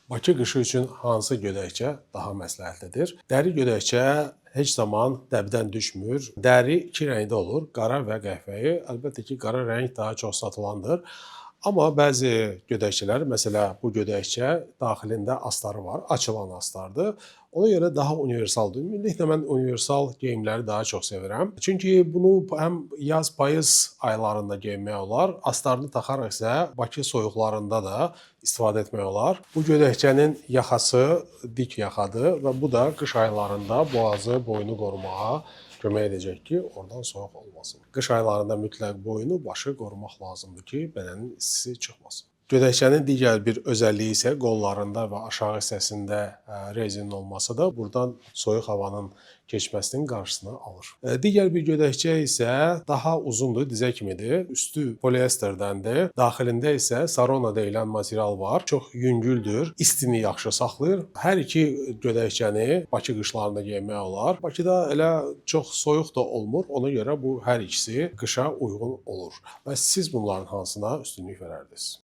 Bakı qışı üçün hansı gödəkçə daha məsləhətlidir? Dəri gödəkçə heç zaman dəbdən düşmür. Dəri iki rəngdə olur, qara və qəhvəyi. Əlbəttə ki, qara rəng daha çox satılandır. Amma bəzi gödəkçələr, məsələn bu gödəkçə daxilində astarı var, açılan astardır. Ona görə daha universaldır. Ümumiyyətlə mən universal geyimləri daha çox sevirəm. Çünki bunu həm yaz, payız aylarında geyinmək olar. Astarını taxaraq isə Bakı soyuqlarında da istifadə etmək olar. Bu gödəkçənin yaxası dik yaxadır və bu da qış aylarında boğazı, boynu qorumağa kömək edəcək ki, oradan soyuq olmasın. Qış aylarında mütləq boynu, başı qorumaq lazımdır ki, bədənin istisi çıxmasın. Gödəkçənin digər bir özəlliyi isə qollarında və aşağı hissəsində rezinin olmasıdır. Buradan soyuq havanın keçməsinin qarşısını alır. Digər bir gödəkçə isə daha uzundur, dizə kimidir. Üstü poliesterdəndir. Daxilində isə sarona deyilən material var. Çox yüngüldür, istini yaxşı saxlayır. Hər iki gödəkçəni Bakı qışlarında geyinmək olar. Bakıda elə çox soyuq da olmur. Ona görə bu hər ikisi qışa uyğun olur. Və siz bunların hansına üstünlük verərdiniz?